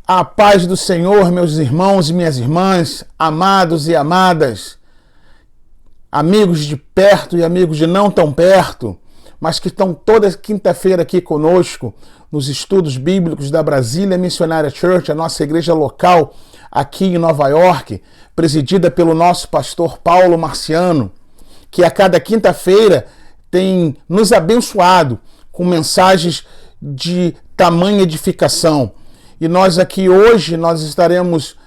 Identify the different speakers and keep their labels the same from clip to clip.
Speaker 1: A paz do Senhor, meus irmãos e minhas irmãs, amados e amadas, amigos de perto e amigos de não tão perto, mas que estão toda quinta-feira aqui conosco nos estudos bíblicos da Brasília Missionária Church, a nossa igreja local aqui em Nova York, presidida pelo nosso pastor Paulo Marciano, que a cada quinta-feira tem nos abençoado com mensagens de tamanha edificação. E nós aqui hoje, nós estaremos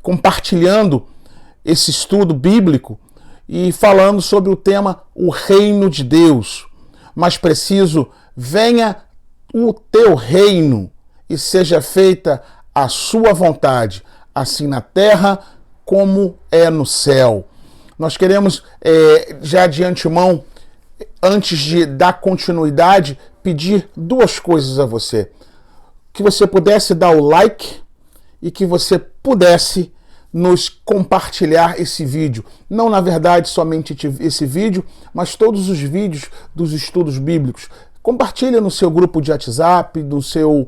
Speaker 1: compartilhando esse estudo bíblico e falando sobre o tema O Reino de Deus. Mais preciso, venha o teu reino e seja feita a sua vontade, assim na terra como é no céu. Nós queremos, já de antemão, antes de dar continuidade, pedir duas coisas a você. Que você pudesse dar o like e que você pudesse nos compartilhar esse vídeo. Não, na verdade, somente esse vídeo, mas todos os vídeos dos estudos bíblicos. Compartilha no seu grupo de WhatsApp, no seu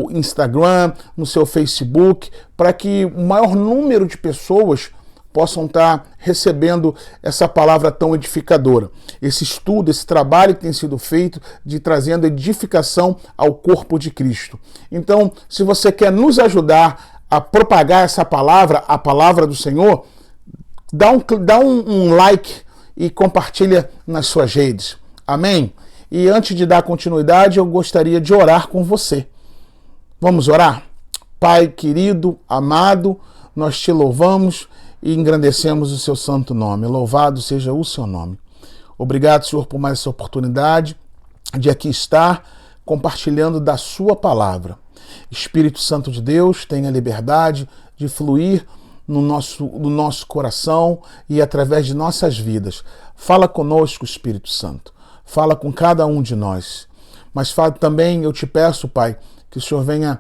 Speaker 1: Instagram, no seu Facebook, para que o maior número de pessoas possam estar recebendo essa palavra tão edificadora. Esse estudo, esse trabalho que tem sido feito de trazendo edificação ao corpo de Cristo. Então, se você quer nos ajudar a propagar essa palavra, a palavra do Senhor, dá um like e compartilha nas suas redes. Amém? E antes de dar continuidade, eu gostaria de orar com você. Vamos orar? Pai querido, amado, nós te louvamos e engrandecemos o seu santo nome. Louvado seja o seu nome. Obrigado, Senhor, por mais essa oportunidade de aqui estar compartilhando da sua palavra. Espírito Santo de Deus, tenha liberdade de fluir no nosso coração e através de nossas vidas. Fala conosco, Espírito Santo. Fala com cada um de nós. Mas fala também, eu te peço, Pai, que o Senhor venha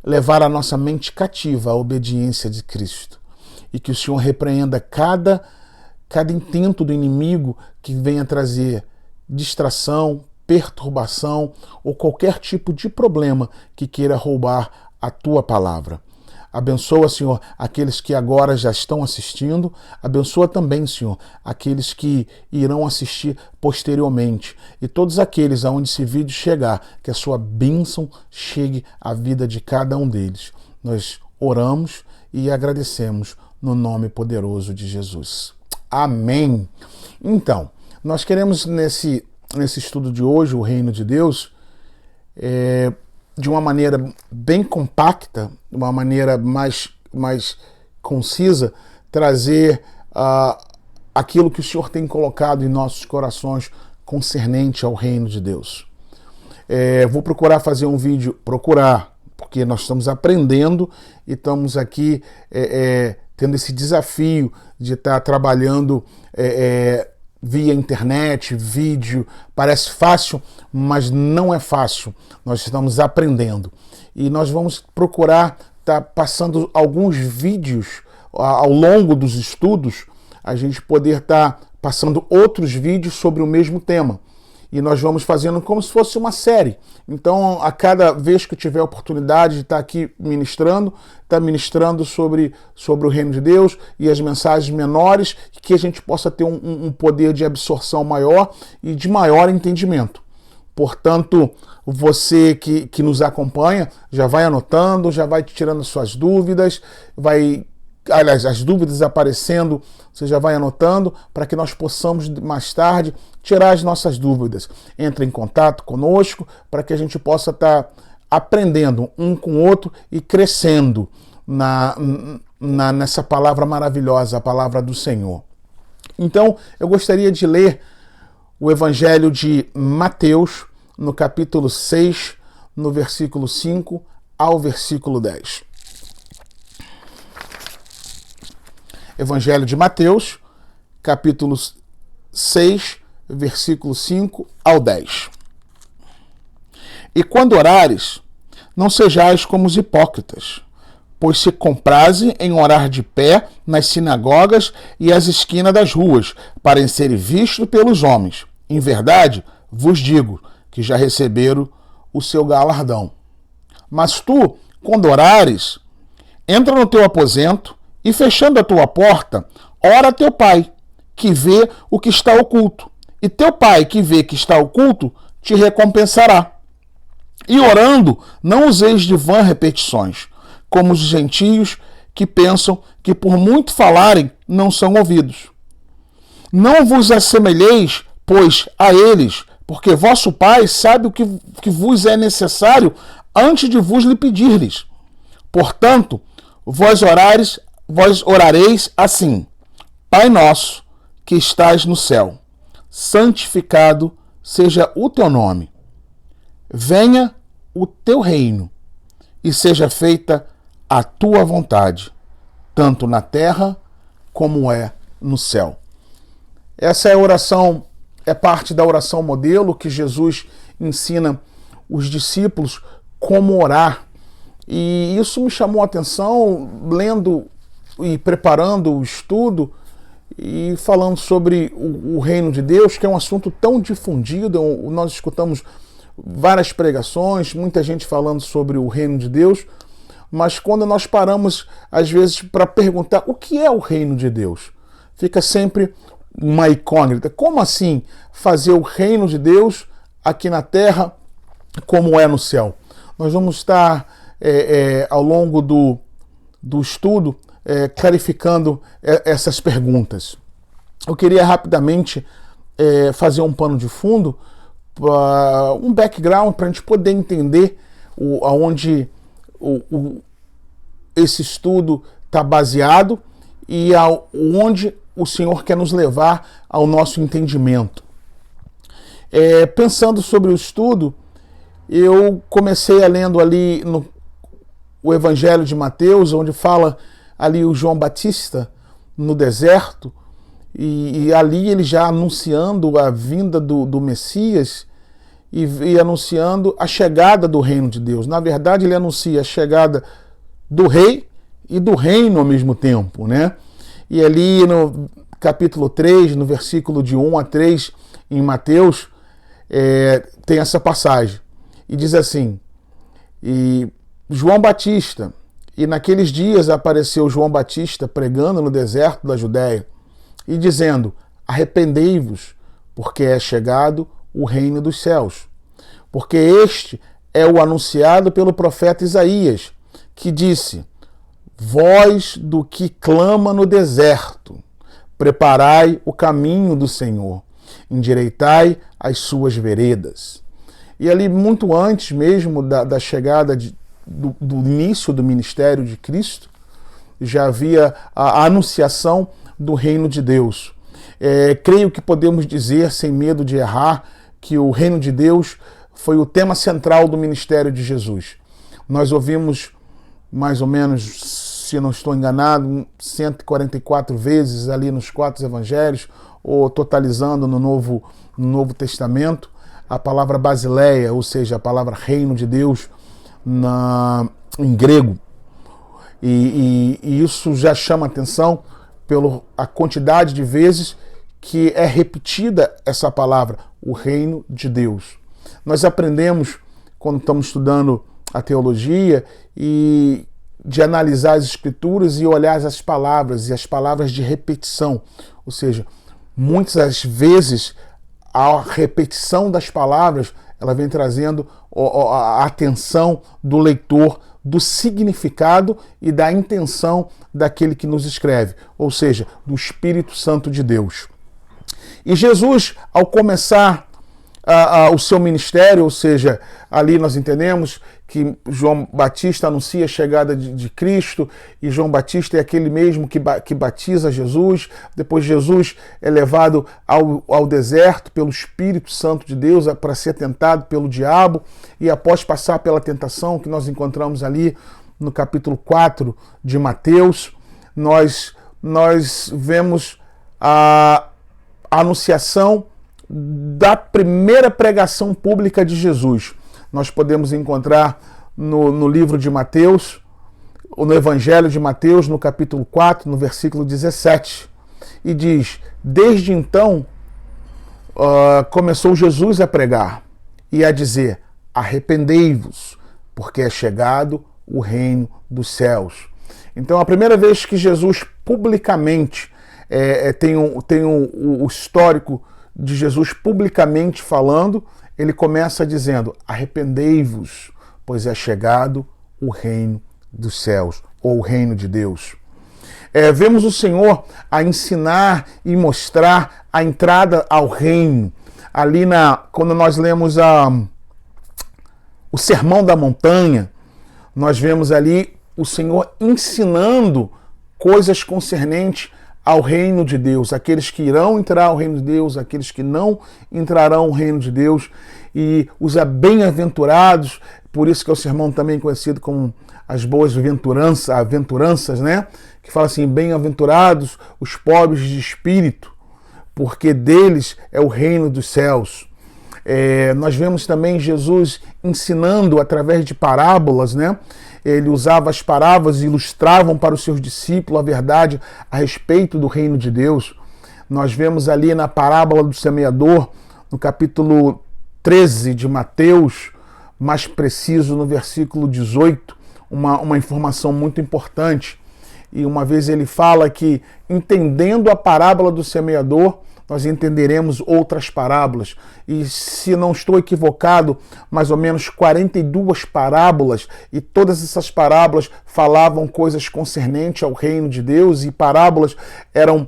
Speaker 1: levar a nossa mente cativa à obediência de Cristo. E que o Senhor repreenda cada intento do inimigo que venha trazer distração, perturbação ou qualquer tipo de problema que queira roubar a tua palavra. Abençoa, Senhor, aqueles que agora já estão assistindo. Abençoa também, Senhor, aqueles que irão assistir posteriormente. E todos aqueles aonde esse vídeo chegar, que a sua bênção chegue à vida de cada um deles. Nós oramos e agradecemos no nome poderoso de Jesus. Amém. Então, nós queremos nesse estudo de hoje, o Reino de Deus, de uma maneira bem compacta, de uma maneira mais concisa, trazer aquilo que o Senhor tem colocado em nossos corações concernente ao Reino de Deus. Vou procurar fazer um vídeo, porque nós estamos aprendendo e estamos aqui tendo esse desafio de estar trabalhando via internet, vídeo. Parece fácil, mas não é fácil. Nós estamos aprendendo. E nós vamos procurar estar passando alguns vídeos ao longo dos estudos, a gente poder estar passando outros vídeos sobre o mesmo tema. E nós vamos fazendo como se fosse uma série. Então, a cada vez que eu tiver a oportunidade de estar aqui ministrando, sobre o Reino de Deus e as mensagens menores, que a gente possa ter um poder de absorção maior e de maior entendimento. Portanto, você que nos acompanha, já vai anotando, já vai tirando suas dúvidas, as dúvidas aparecendo, você já vai anotando para que nós possamos mais tarde tirar as nossas dúvidas. Entre em contato conosco para que a gente possa estar aprendendo um com o outro e crescendo nessa palavra maravilhosa, a palavra do Senhor. Então, eu gostaria de ler o Evangelho de Mateus, no capítulo 6, no versículo 5 ao versículo 10. Evangelho de Mateus, capítulo 6, versículo 5 ao 10. E quando orares, não sejais como os hipócritas, pois se comprazem em orar de pé nas sinagogas e às esquinas das ruas, para serem vistos pelos homens. Em verdade, vos digo que já receberam o seu galardão. Mas tu, quando orares, entra no teu aposento e, fechando a tua porta, ora a teu pai, que vê o que está oculto. E teu pai, que vê que está oculto, te recompensará. E orando, não useis de vã repetições, como os gentios que pensam que por muito falarem não são ouvidos. Não vos assemelheis, pois, a eles, porque vosso Pai sabe o que vos é necessário antes de vos lhe pedirdes. Portanto, vós orareis assim: Pai nosso, que estás no céu, santificado seja o teu nome. Venha o teu reino e seja feita a tua vontade, tanto na terra como é no céu. Essa é a oração, é parte da oração modelo que Jesus ensina os discípulos como orar. E isso me chamou a atenção lendo e preparando o estudo e falando sobre o reino de Deus, que é um assunto tão difundido. Nós escutamos várias pregações, muita gente falando sobre o reino de Deus, mas quando nós paramos, às vezes, para perguntar o que é o reino de Deus, fica sempre uma incógnita. Como assim fazer o reino de Deus aqui na terra como é no céu? Nós vamos estar, ao longo do estudo, clarificando essas perguntas. Eu queria rapidamente fazer um pano de fundo, um background para a gente poder entender aonde esse estudo está baseado e onde o Senhor quer nos levar ao nosso entendimento. Pensando sobre o estudo, eu comecei lendo ali o Evangelho de Mateus, onde fala ali o João Batista no deserto, e ali ele já anunciando a vinda do Messias e anunciando a chegada do reino de Deus. Na verdade, ele anuncia a chegada do rei e do reino ao mesmo tempo, né? E ali no capítulo 3, no versículo de 1 a 3, em Mateus, tem essa passagem. E diz assim: e João Batista, e naqueles dias apareceu João Batista pregando no deserto da Judéia e dizendo: arrependei-vos, porque é chegado o reino dos céus. Porque este é o anunciado pelo profeta Isaías, que disse: voz do que clama no deserto, preparai o caminho do Senhor, endireitai as suas veredas. E ali, muito antes mesmo da chegada do início do ministério de Cristo, já havia a anunciação do reino de Deus. Creio que podemos dizer, sem medo de errar, que o reino de Deus foi o tema central do ministério de Jesus. Nós ouvimos mais ou menos, se não estou enganado, 144 vezes ali nos 4 evangelhos, ou totalizando no Novo Testamento, a palavra basileia, ou seja, a palavra reino de Deus em grego. E isso já chama atenção pela quantidade de vezes que é repetida essa palavra, o reino de Deus. Nós aprendemos, quando estamos estudando a teologia, e de analisar as escrituras e olhar as palavras, e as palavras de repetição. Ou seja, muitas das vezes a repetição das palavras, ela vem trazendo a atenção do leitor do significado e da intenção daquele que nos escreve, ou seja, do Espírito Santo de Deus. E Jesus, ao começar o seu ministério, ou seja, ali nós entendemos que João Batista anuncia a chegada de Cristo, e João Batista é aquele mesmo que batiza Jesus. Depois Jesus é levado ao deserto pelo Espírito Santo de Deus para ser tentado pelo diabo, e após passar pela tentação que nós encontramos ali no capítulo 4 de Mateus, nós vemos a anunciação da primeira pregação pública de Jesus. Nós podemos encontrar no livro de Mateus, ou no Evangelho de Mateus, no capítulo 4, no versículo 17, e diz: desde então começou Jesus a pregar e a dizer: arrependei-vos, porque é chegado o reino dos céus. Então, a primeira vez que Jesus publicamente tem o histórico de Jesus publicamente falando, ele começa dizendo: arrependei-vos, pois é chegado o reino dos céus, ou o reino de Deus. Vemos o Senhor a ensinar e mostrar a entrada ao reino. Ali quando nós lemos o Sermão da Montanha, nós vemos ali o Senhor ensinando coisas concernentes ao reino de Deus, aqueles que irão entrar ao reino de Deus, aqueles que não entrarão ao reino de Deus, e os bem-aventurados, por isso que é o sermão também conhecido como as boas aventuranças, né? Que fala assim: bem-aventurados os pobres de espírito, porque deles é o reino dos céus. Nós vemos também Jesus ensinando através de parábolas, né? Ele usava as parábolas e ilustravam para os seus discípulos a verdade a respeito do reino de Deus. Nós vemos ali na parábola do semeador, no capítulo 13 de Mateus, mais preciso no versículo 18, uma informação muito importante. E uma vez ele fala que, entendendo a parábola do semeador, nós entenderemos outras parábolas. E se não estou equivocado, mais ou menos 42 parábolas, e todas essas parábolas falavam coisas concernentes ao reino de Deus, e parábolas eram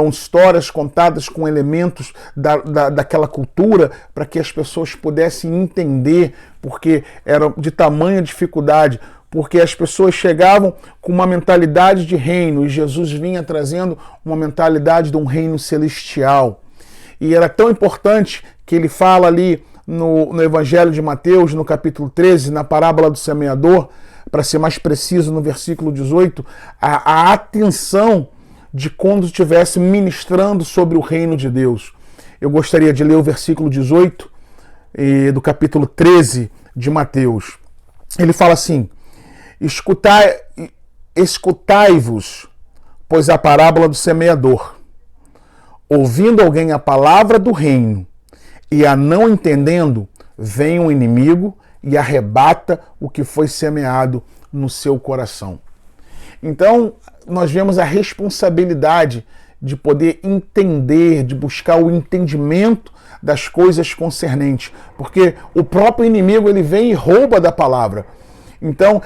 Speaker 1: histórias contadas com elementos daquela cultura, para que as pessoas pudessem entender, porque era de tamanha dificuldade, porque as pessoas chegavam com uma mentalidade de reino e Jesus vinha trazendo uma mentalidade de um reino celestial. E era tão importante que ele fala ali no Evangelho de Mateus, no capítulo 13, na parábola do semeador, para ser mais preciso, no versículo 18, a atenção de quando estivesse ministrando sobre o reino de Deus. Eu gostaria de ler o versículo 18 do capítulo 13 de Mateus. Ele fala assim: escutai-vos, pois a parábola do semeador. Ouvindo alguém a palavra do reino e a não entendendo, vem um inimigo e arrebata o que foi semeado no seu coração. Então, nós vemos a responsabilidade de poder entender, de buscar o entendimento das coisas concernentes, porque o próprio inimigo ele vem e rouba da palavra. Então,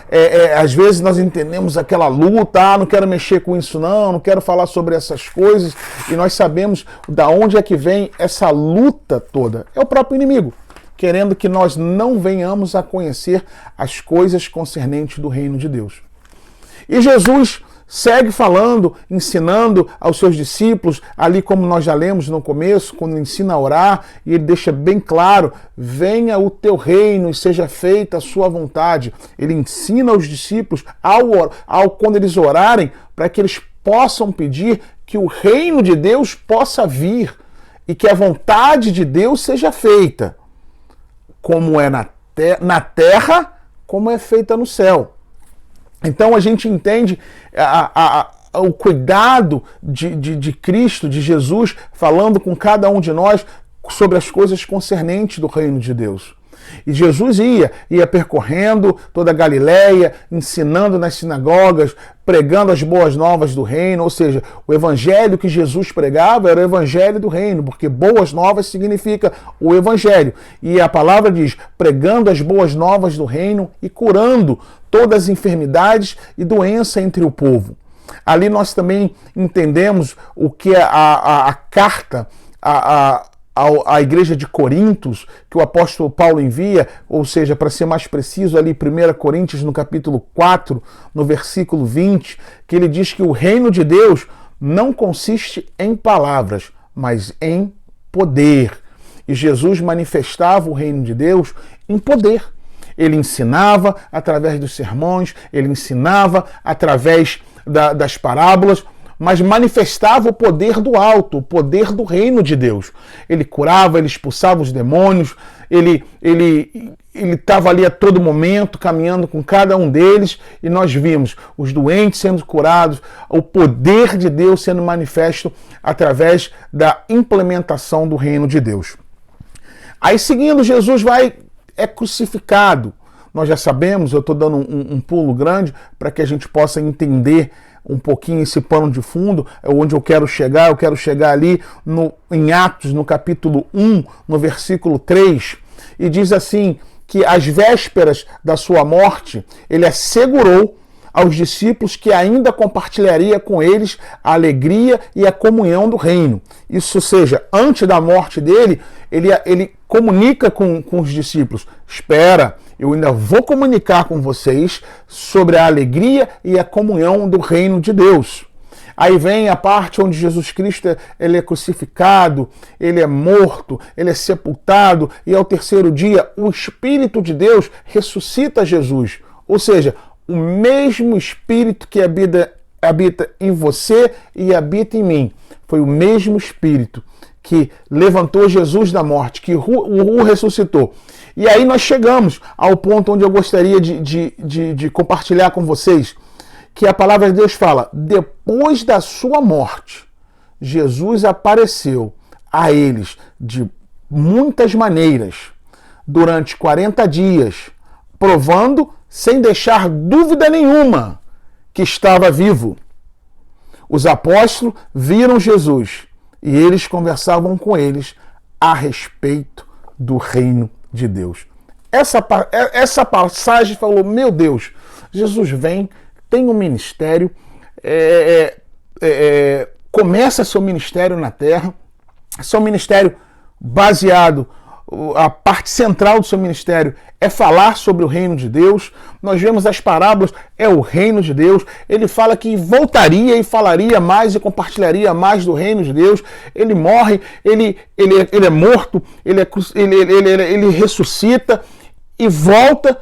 Speaker 1: às vezes nós entendemos aquela luta, não quero mexer com isso não quero falar sobre essas coisas, e nós sabemos da onde é que vem essa luta toda. É o próprio inimigo, querendo que nós não venhamos a conhecer as coisas concernentes do reino de Deus. E Jesus segue falando, ensinando aos seus discípulos, ali como nós já lemos no começo, quando ensina a orar, e ele deixa bem claro: venha o teu reino e seja feita a sua vontade. Ele ensina aos discípulos, quando eles orarem, para que eles possam pedir que o reino de Deus possa vir e que a vontade de Deus seja feita, como é na terra, como é feita no céu. Então a gente entende o cuidado de Cristo, de Jesus, falando com cada um de nós sobre as coisas concernentes do reino de Deus. E Jesus ia percorrendo toda a Galileia, ensinando nas sinagogas, pregando as boas novas do reino, ou seja, o evangelho que Jesus pregava era o evangelho do reino, porque boas novas significa o evangelho. E a palavra diz: pregando as boas novas do reino e curando todas as enfermidades e doença entre o povo. Ali nós também entendemos o que é a carta, a igreja de Corintos, que o apóstolo Paulo envia, ou seja, para ser mais preciso, ali 1 Coríntios, no capítulo 4, no versículo 20, que ele diz que o reino de Deus não consiste em palavras, mas em poder. E Jesus manifestava o reino de Deus em poder. Ele ensinava através dos sermões, ele ensinava através das parábolas, mas manifestava o poder do alto, o poder do reino de Deus. Ele curava, ele expulsava os demônios, ele estava ali a todo momento, caminhando com cada um deles, e nós vimos os doentes sendo curados, o poder de Deus sendo manifesto através da implementação do reino de Deus. Aí seguindo, Jesus é crucificado. nós já sabemos, eu estou dando um pulo grande para que a gente possa entender um pouquinho esse pano de fundo, onde eu quero chegar ali em Atos, no capítulo 1, no versículo 3, e diz assim, que às vésperas da sua morte, ele assegurou aos discípulos que ainda compartilharia com eles a alegria e a comunhão do reino. Isso seja, antes da morte dele, ele comunica com os discípulos, espera, eu ainda vou comunicar com vocês sobre a alegria e a comunhão do reino de Deus. Aí vem a parte onde Jesus Cristo ele é crucificado, ele é morto, ele é sepultado, e ao terceiro dia o Espírito de Deus ressuscita Jesus. Ou seja, o mesmo Espírito que habita em você e habita em mim. Foi o mesmo Espírito que levantou Jesus da morte, que o ressuscitou. E aí nós chegamos ao ponto onde eu gostaria de compartilhar com vocês, que a palavra de Deus fala, depois da sua morte, Jesus apareceu a eles de muitas maneiras, durante 40 dias, provando, sem deixar dúvida nenhuma, que estava vivo. Os apóstolos viram Jesus e eles conversavam com eles a respeito do reino de Deus. Essa passagem falou, meu Deus, Jesus vem, tem um ministério, começa seu ministério na terra, seu ministério baseado, a parte central do seu ministério é falar sobre o reino de Deus. Nós vemos as parábolas, é o reino de Deus. Ele fala que voltaria e falaria mais e compartilharia mais do reino de Deus. Ele morre, ele é morto, ele ressuscita e volta.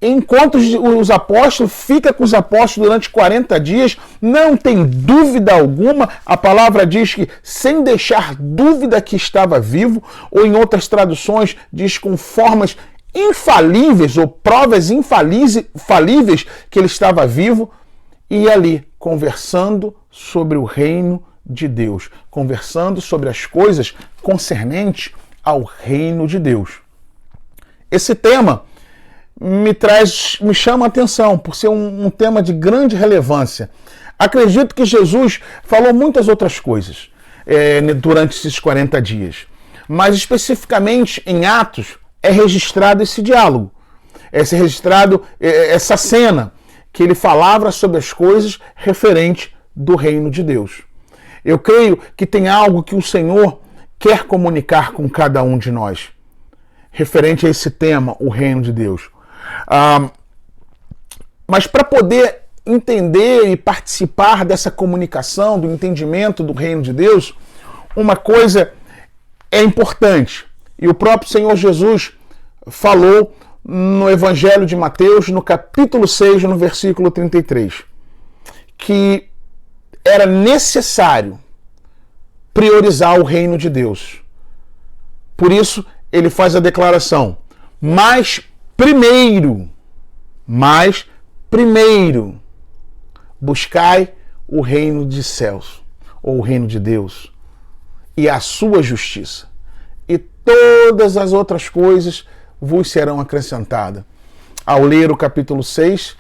Speaker 1: Enquanto os apóstolos, fica com os apóstolos durante 40 dias, não tem dúvida alguma, a palavra diz que sem deixar dúvida que estava vivo, ou em outras traduções diz com formas infalíveis ou provas infalíveis que ele estava vivo, e ali conversando sobre o reino de Deus, conversando sobre as coisas concernentes ao reino de Deus. Esse tema me chama a atenção, por ser um tema de grande relevância. Acredito que Jesus falou muitas outras coisas durante esses 40 dias, mas especificamente em Atos é registrado esse diálogo, registrado essa cena, que ele falava sobre as coisas referentes do reino de Deus. Eu creio que tem algo que o Senhor quer comunicar com cada um de nós, referente a esse tema, o reino de Deus. Mas para poder entender e participar dessa comunicação, do entendimento do reino de Deus, uma coisa é importante. E o próprio Senhor Jesus falou no Evangelho de Mateus, no capítulo 6, no versículo 33, que era necessário priorizar o reino de Deus. Por isso, ele faz a declaração, mas primeiro, buscai o reino de céus, ou o reino de Deus, e a sua justiça, e todas as outras coisas vos serão acrescentadas. Ao ler o capítulo 6,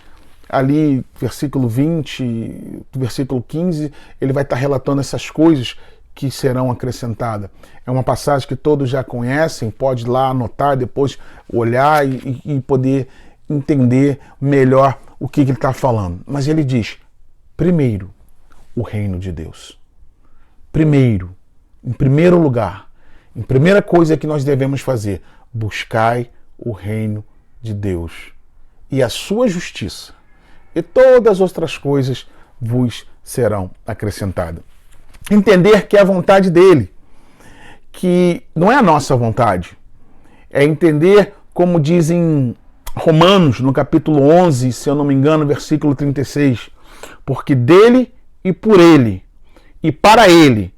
Speaker 1: ali, versículo 20, versículo 15, ele vai estar relatando essas coisas que serão acrescentadas. É uma passagem que todos já conhecem, pode ir lá anotar, depois olhar e poder entender melhor o que ele está falando. Mas ele diz, primeiro, o reino de Deus. Primeiro, em primeiro lugar, a primeira coisa que nós devemos fazer, buscai o reino de Deus e a sua justiça, e todas as outras coisas vos serão acrescentadas. Entender que é a vontade dele, que não é a nossa vontade. É entender, como dizem Romanos, no capítulo 11, se eu não me engano, versículo 36, porque dele e por ele e para ele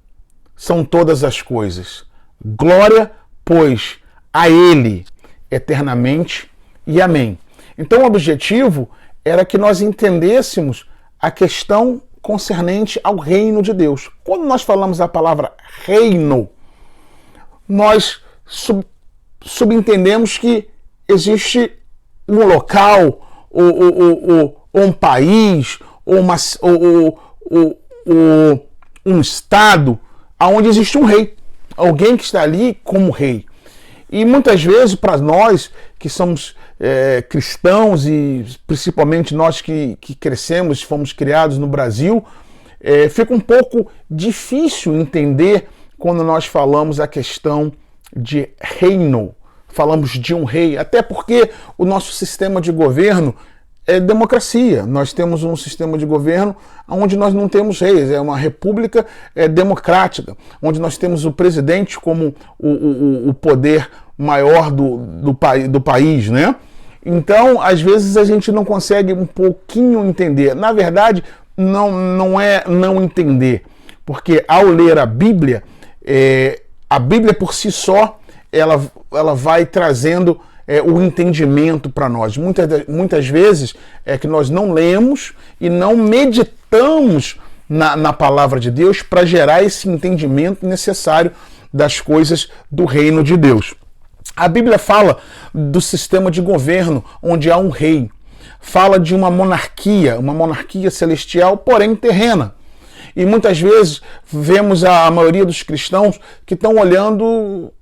Speaker 1: são todas as coisas. Glória, pois, a ele eternamente e amém. Então o objetivo era que nós entendêssemos a questão concernente ao reino de Deus. Quando nós falamos a palavra reino, nós subentendemos que existe um local, ou um país, ou um estado, onde existe um rei. Alguém que está ali como rei. E muitas vezes, para nós que somos cristãos, e principalmente nós que crescemos, fomos criados no Brasil, fica um pouco difícil entender quando nós falamos a questão de reino. Falamos de um rei, até porque o nosso sistema de governo é democracia. Nós temos um sistema de governo onde nós não temos reis, é uma república democrática, onde nós temos o presidente como o poder maior do país, né? Então, às vezes a gente não consegue um pouquinho entender. Na verdade, não é não entender, porque ao ler a Bíblia por si só, ela vai trazendo o entendimento para nós. Muitas vezes é que nós não lemos e não meditamos na palavra de Deus para gerar esse entendimento necessário das coisas do reino de Deus. A Bíblia fala do sistema de governo onde há um rei. Fala de uma monarquia celestial, porém terrena. E muitas vezes vemos a maioria dos cristãos que estão olhando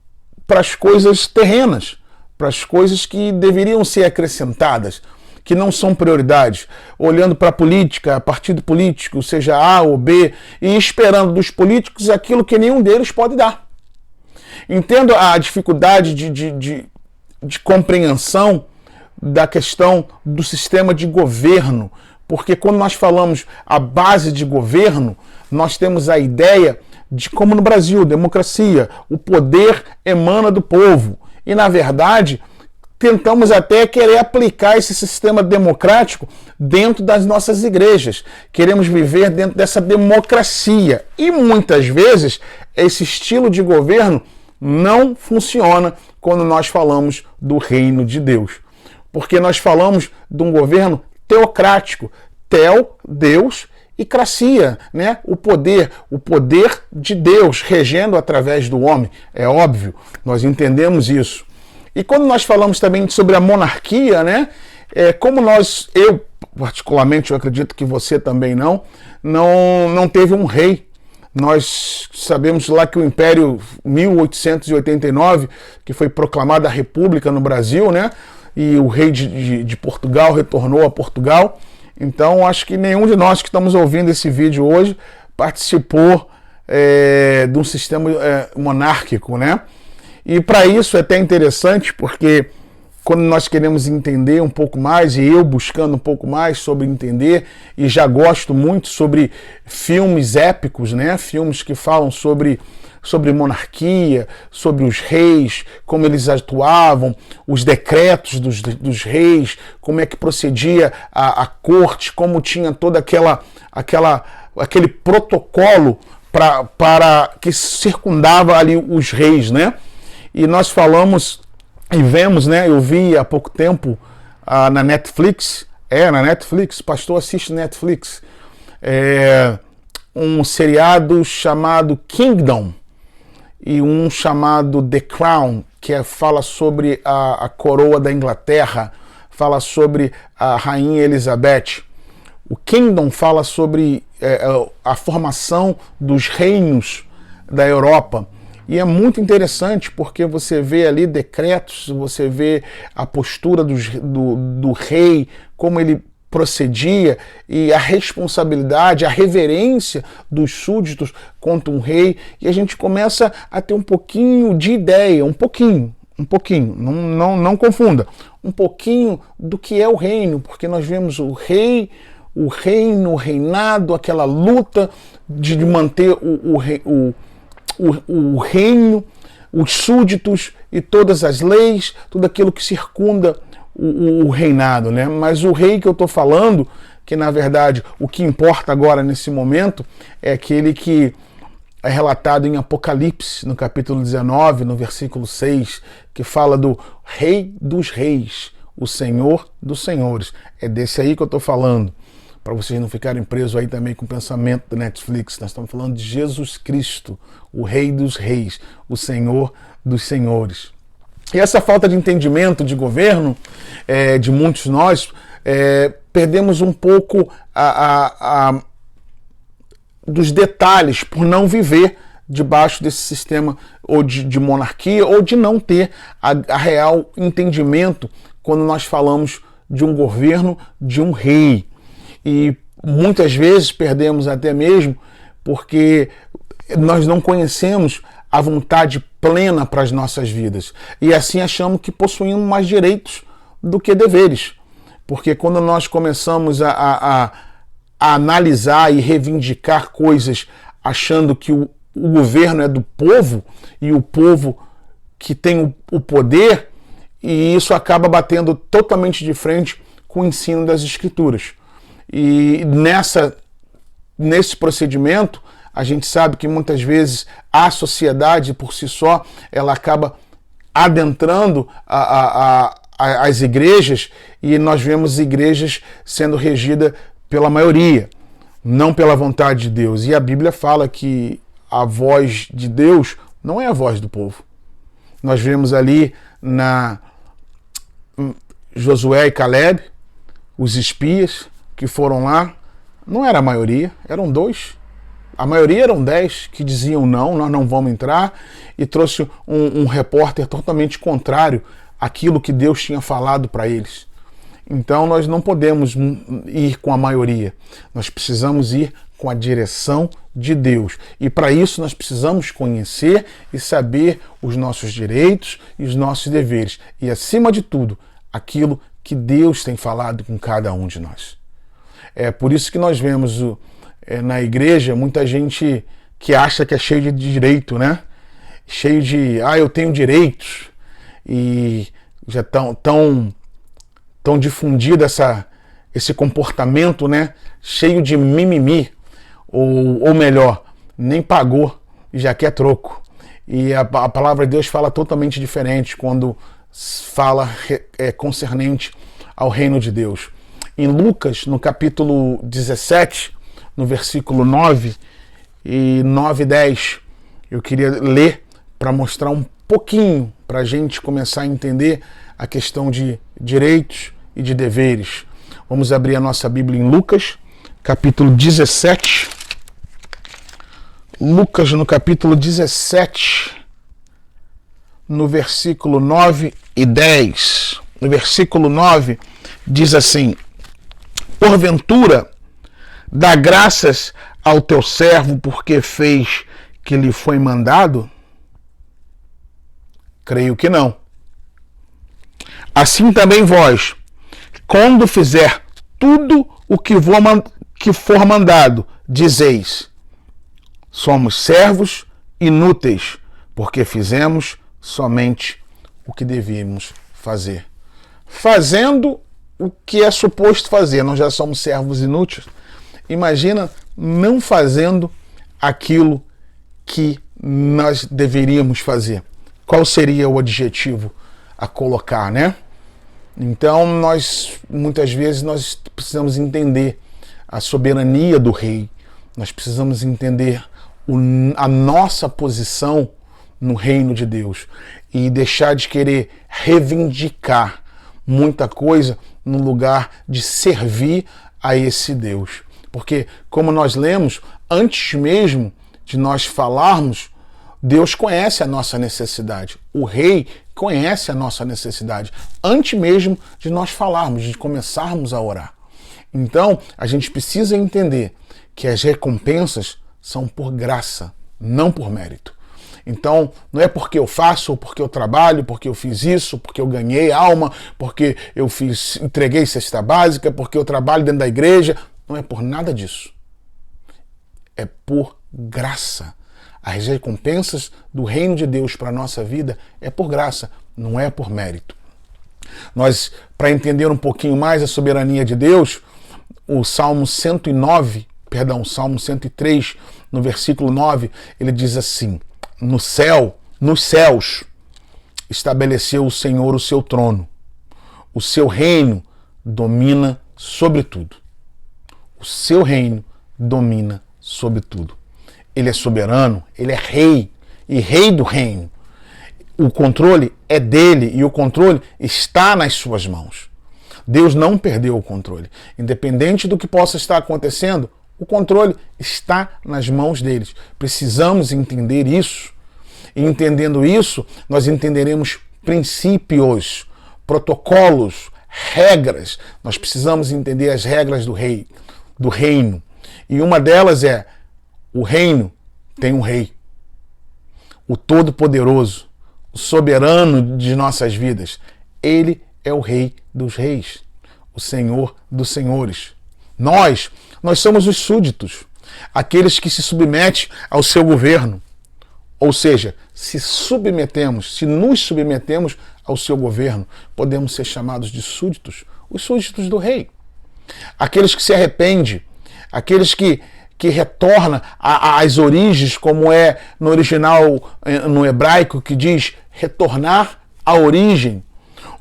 Speaker 1: para as coisas terrenas, para as coisas que deveriam ser acrescentadas, que não são prioridades, olhando para a política, partido político, seja A ou B, e esperando dos políticos aquilo que nenhum deles pode dar. Entendo a dificuldade de compreensão da questão do sistema de governo, porque quando nós falamos a base de governo, nós temos a ideia de como no Brasil, democracia, o poder emana do povo. E, na verdade, tentamos até querer aplicar esse sistema democrático dentro das nossas igrejas. Queremos viver dentro dessa democracia. E, muitas vezes, esse estilo de governo não funciona quando nós falamos do reino de Deus. Porque nós falamos de um governo teocrático. Teo, Deus, e cracia, né? O poder de Deus regendo através do homem. É óbvio, nós entendemos isso. E quando nós falamos também sobre a monarquia, né? Como eu particularmente, eu acredito que você também não teve um rei. Nós sabemos lá que o Império 1889, que foi proclamada a República no Brasil, né? E o rei de Portugal retornou a Portugal. Então, acho que nenhum de nós que estamos ouvindo esse vídeo hoje participou de um sistema monárquico, né? E para isso é até interessante, porque quando nós queremos entender um pouco mais, e eu buscando um pouco mais sobre entender, e já gosto muito sobre filmes épicos, né? Filmes que falam sobre monarquia, sobre os reis, como eles atuavam, os decretos dos reis, como é que procedia a corte, como tinha toda aquele protocolo para que circundava ali os reis, né? E nós falamos e vemos, né? Eu vi há pouco tempo na Netflix, pastor assiste Netflix, um seriado chamado Kingdom, e um chamado The Crown, que fala sobre a coroa da Inglaterra, fala sobre a rainha Elizabeth. O Kingdom fala sobre a formação dos reinos da Europa. E é muito interessante porque você vê ali decretos, você vê a postura do rei, como ele procedia, e a responsabilidade, a reverência dos súditos contra um rei, e a gente começa a ter um pouquinho de ideia, um pouquinho, não confunda, um pouquinho do que é o reino, porque nós vemos o reino, o reinado, aquela luta de manter o reino, os súditos e todas as leis, tudo aquilo que circunda o reinado, né? Mas o rei que eu estou falando, que na verdade o que importa agora nesse momento é aquele que é relatado em Apocalipse, no capítulo 19, no versículo 6, que fala do Rei dos Reis, o Senhor dos Senhores. É desse aí que eu estou falando, para vocês não ficarem presos aí também com o pensamento do Netflix. Nós estamos falando de Jesus Cristo, o Rei dos Reis, o Senhor dos Senhores. E essa falta de entendimento de governo de muitos de nós, perdemos um pouco dos detalhes por não viver debaixo desse sistema ou de monarquia, ou de não ter a real entendimento quando nós falamos de um governo, de um rei. E muitas vezes perdemos até mesmo porque nós não conhecemos a vontade plena para as nossas vidas. E assim achamos que possuímos mais direitos do que deveres. Porque quando nós começamos a analisar e reivindicar coisas achando que o governo é do povo e o povo que tem o poder, e isso acaba batendo totalmente de frente com o ensino das Escrituras. E nesse procedimento, a gente sabe que muitas vezes a sociedade por si só, ela acaba adentrando as igrejas, e nós vemos igrejas sendo regidas pela maioria, não pela vontade de Deus. E a Bíblia fala que a voz de Deus não é a voz do povo. Nós vemos ali na Josué e Caleb, os espias que foram lá, não era a maioria, eram 2. A maioria eram 10 que diziam não, nós não vamos entrar, e trouxe um repórter totalmente contrário àquilo que Deus tinha falado para eles. Então nós não podemos ir com a maioria, nós precisamos ir com a direção de Deus. E para isso nós precisamos conhecer e saber os nossos direitos e os nossos deveres. E acima de tudo, aquilo que Deus tem falado com cada um de nós. É por isso que nós vemos na igreja muita gente que acha que é cheio de direito, né? Cheio de, eu tenho direitos. E já tão difundido esse comportamento, né? Cheio de mimimi. Ou melhor, nem pagou e já quer troco. E a palavra de Deus fala totalmente diferente quando fala concernente ao reino de Deus. Em Lucas, no capítulo 17, no versículo 9 e 9 e 10, eu queria ler para mostrar um pouquinho, para a gente começar a entender a questão de direitos e de deveres. Vamos abrir a nossa Bíblia em Lucas, capítulo 17. Lucas, no capítulo 17, no versículo 9 e 10. No versículo 9 diz assim: porventura, dá graças ao teu servo porque fez que lhe foi mandado? Creio que não. Assim também vós, quando fizer tudo o que for mandado, dizeis: somos servos inúteis, porque fizemos somente o que devíamos fazer. Fazendo o que é suposto fazer, nós já somos servos inúteis. Imagina não fazendo aquilo que nós deveríamos fazer. Qual seria o adjetivo a colocar, né? Então, muitas vezes nós precisamos entender a soberania do rei. Nós precisamos entender a nossa posição no reino de Deus e deixar de querer reivindicar muita coisa no lugar de servir a esse Deus. Porque, como nós lemos, antes mesmo de nós falarmos, Deus conhece a nossa necessidade. O rei conhece a nossa necessidade antes mesmo de nós falarmos, de começarmos a orar. Então, a gente precisa entender que as recompensas são por graça, não por mérito. Então, não é porque eu faço, ou porque eu trabalho, porque eu fiz isso, porque eu ganhei alma, porque eu entreguei cesta básica, porque eu trabalho dentro da igreja. Não é por nada disso. É por graça. As recompensas do reino de Deus para a nossa vida é por graça, não é por mérito. Nós, para entender um pouquinho mais a soberania de Deus, o Salmo 103, no versículo 9, ele diz assim: nos céus, estabeleceu o Senhor o seu trono. O seu reino domina sobre tudo. O seu reino domina sobre tudo. Ele é soberano, ele é rei e rei do reino. O controle é dele e o controle está nas suas mãos. Deus não perdeu o controle. Independente do que possa estar acontecendo, o controle está nas mãos deles. Precisamos entender isso. E entendendo isso, nós entenderemos princípios, protocolos, regras. Nós precisamos entender as regras do reino. E uma delas é: o reino tem um rei. O Todo-Poderoso, o soberano de nossas vidas. Ele é o Rei dos Reis, o Senhor dos Senhores. Nós somos os súditos, aqueles que se submetem ao seu governo. Ou seja, se nos submetemos ao seu governo, podemos ser chamados de súditos, os súditos do rei. Aqueles que se arrependem, aqueles que retorna às origens, como é no original, no hebraico, que diz retornar à origem,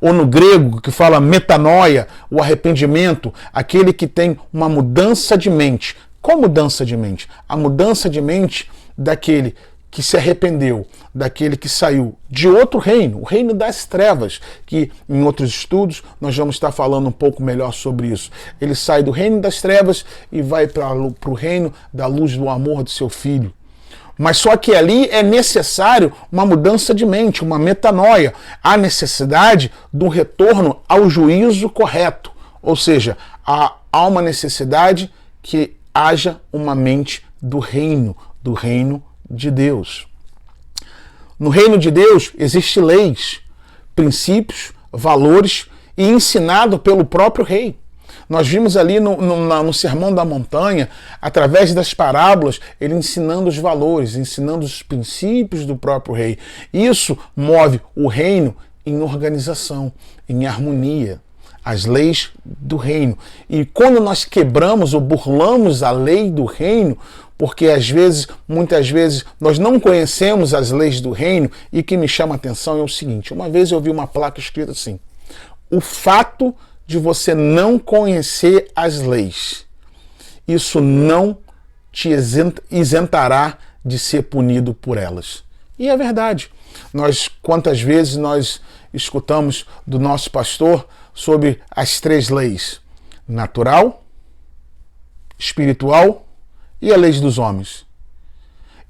Speaker 1: ou no grego, que fala metanoia, o arrependimento, aquele que tem uma mudança de mente. Qual mudança de mente? A mudança de mente daquele que se arrependeu, daquele que saiu de outro reino, o reino das trevas, que em outros estudos nós vamos estar falando um pouco melhor sobre isso. Ele sai do reino das trevas e vai para o reino da luz do amor do seu filho. Mas só que ali é necessário uma mudança de mente, uma metanoia. Há necessidade do retorno ao juízo correto. Ou seja, há uma necessidade que haja uma mente do reino de Deus. No reino de Deus existem leis, princípios, valores e ensinado pelo próprio rei. Nós vimos ali no Sermão da Montanha, através das parábolas, ele ensinando os valores, ensinando os princípios do próprio rei. Isso move o reino em organização, em harmonia, as leis do reino. E quando nós quebramos ou burlamos a lei do reino, porque muitas vezes, nós não conhecemos as leis do reino, e o que me chama a atenção é o seguinte: uma vez eu vi uma placa escrita assim: o fato de você não conhecer as leis, isso não te isentará de ser punido por elas. E é verdade. Quantas vezes nós escutamos do nosso pastor sobre as 3 leis: natural, espiritual e a lei dos homens.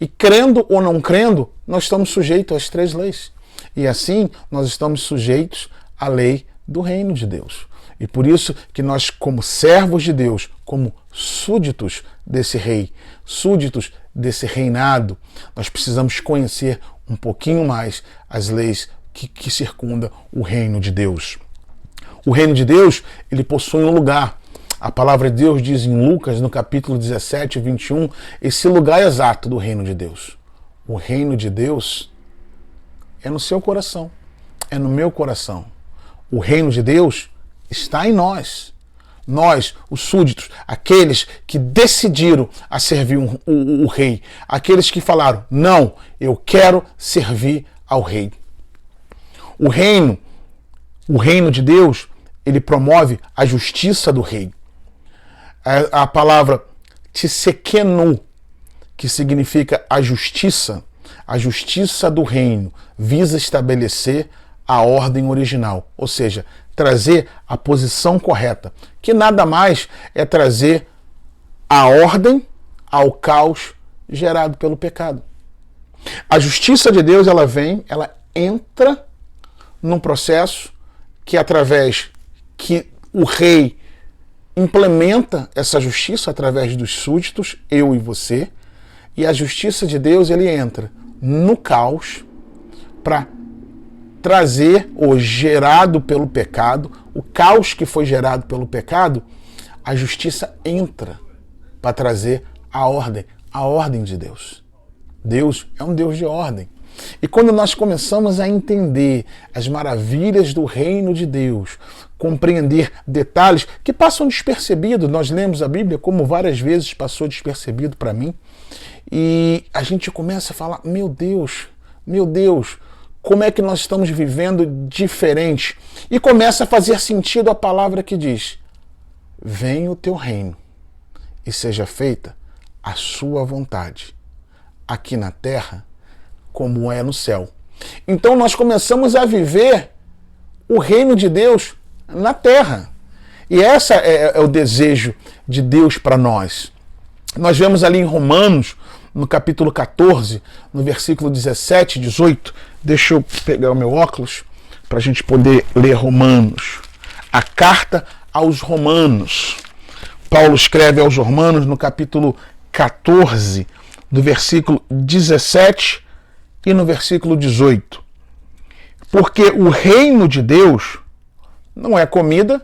Speaker 1: E crendo ou não crendo, nós estamos sujeitos às 3 leis. E assim, nós estamos sujeitos à lei do reino de Deus. E por isso que nós, como servos de Deus, como súditos desse rei, súditos desse reinado, nós precisamos conhecer um pouquinho mais as leis que circundam o reino de Deus. O reino de Deus, ele possui um lugar. A palavra de Deus diz em Lucas, no capítulo 17, 21, esse lugar exato do reino de Deus. O reino de Deus é no seu coração, é no meu coração. O reino de Deus está em nós. Nós, os súditos, aqueles que decidiram a servir o rei, aqueles que falaram: não, eu quero servir ao rei. O reino de Deus, ele promove a justiça do rei. A palavra tsekenu, que significa a justiça do reino, visa estabelecer a ordem original, ou seja, trazer a posição correta, que nada mais é trazer a ordem ao caos gerado pelo pecado. A justiça de Deus, ela entra num processo que, através que o rei implementa essa justiça através dos súditos, eu e você, e a justiça de Deus, ele entra no caos para trazer o gerado pelo pecado, o caos que foi gerado pelo pecado. A justiça entra para trazer a ordem de Deus. Deus é um Deus de ordem. E quando nós começamos a entender as maravilhas do reino de Deus, compreender detalhes que passam despercebidos, nós lemos a Bíblia como várias vezes passou despercebido para mim, e a gente começa a falar: meu Deus, como é que nós estamos vivendo diferente? E começa a fazer sentido a palavra que diz: venha o teu reino e seja feita a sua vontade, aqui na terra como é no céu. Então nós começamos a viver o reino de Deus na terra. E esse é o desejo de Deus para nós. Nós vemos ali em Romanos, no capítulo 14, no versículo 17 e 18. Deixa eu pegar o meu óculos para a gente poder ler Romanos. A carta aos Romanos. Paulo escreve aos Romanos no capítulo 14, do versículo 17 e no versículo 18. Porque o reino de Deus não é comida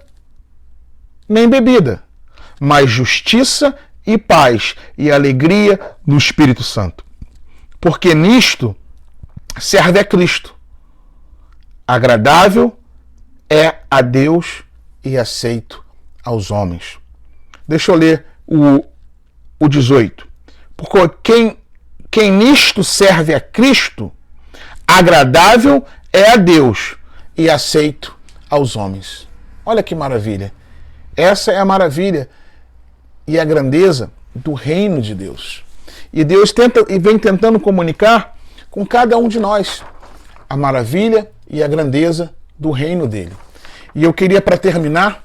Speaker 1: nem bebida, mas justiça e paz e alegria no Espírito Santo. Porque nisto serve a Cristo. Agradável é a Deus e aceito aos homens. Deixa eu ler o 18. Porque quem nisto serve a Cristo, agradável é a Deus e aceito aos homens. Olha que maravilha. Essa é a maravilha e a grandeza do reino de Deus. E Deus vem tentando comunicar com cada um de nós a maravilha e a grandeza do reino dele. E eu queria, para terminar,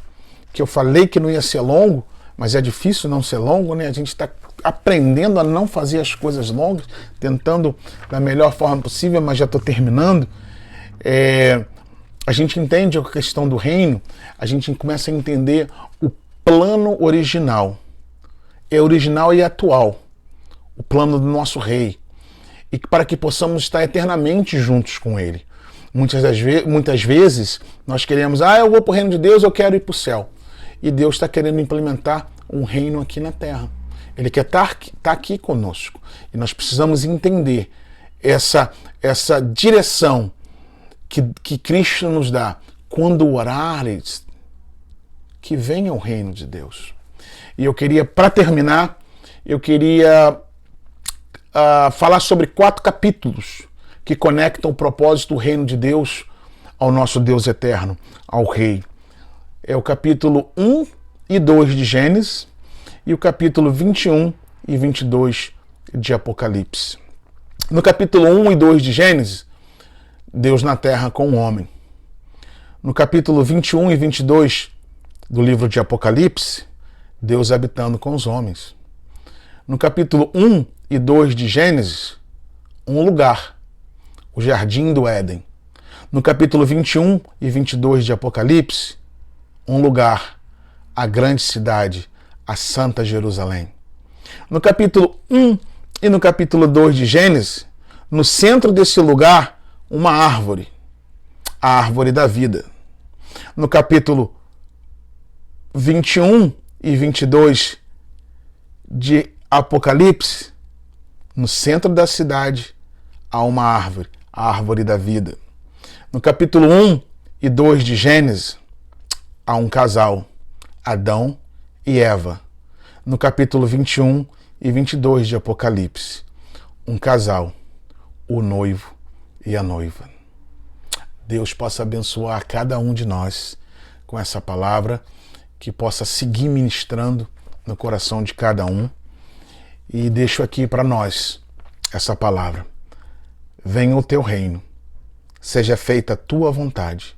Speaker 1: que eu falei que não ia ser longo, mas é difícil não ser longo, né? A gente está aprendendo a não fazer as coisas longas, tentando da melhor forma possível, mas já estou terminando. A gente entende a questão do reino, a gente começa a entender o plano original. É original e atual. O plano do nosso rei. E para que possamos estar eternamente juntos com ele. Muitas vezes nós queremos, eu vou para o reino de Deus, eu quero ir para o céu. E Deus está querendo implementar um reino aqui na terra. Ele quer estar aqui conosco. E nós precisamos entender essa direção que Cristo nos dá. Quando orares, que venha o reino de Deus. E eu queria, para terminar, falar sobre 4 capítulos que conectam o propósito do reino de Deus ao nosso Deus eterno, ao Rei. É o capítulo 1 e 2 de Gênesis e o capítulo 21 e 22 de Apocalipse. No capítulo 1 e 2 de Gênesis, Deus na terra com o homem. No capítulo 21 e 22 do livro de Apocalipse, Deus habitando com os homens. No capítulo 1 e 2 de Gênesis, um lugar, o Jardim do Éden. No capítulo 21 e 22 de Apocalipse, um lugar, a grande cidade, a Santa Jerusalém. No capítulo 1 e no capítulo 2 de Gênesis, no centro desse lugar, uma árvore, a árvore da vida. No capítulo 21 e 22 de Apocalipse, no centro da cidade, há uma árvore, a árvore da vida. No capítulo 1 e 2 de Gênesis, há um casal, Adão e Eva. No capítulo 21 e 22 de Apocalipse, um casal, o noivo e a noiva. Deus possa abençoar cada um de nós com essa palavra, que possa seguir ministrando no coração de cada um. E deixo aqui para nós essa palavra. Venha o teu reino, seja feita a tua vontade,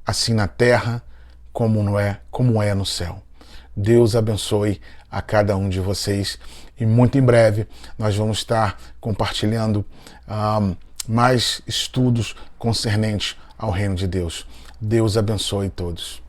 Speaker 1: assim na terra como é no céu. Deus abençoe a cada um de vocês e muito em breve nós vamos estar compartilhando mais estudos concernentes ao reino de Deus. Deus abençoe todos.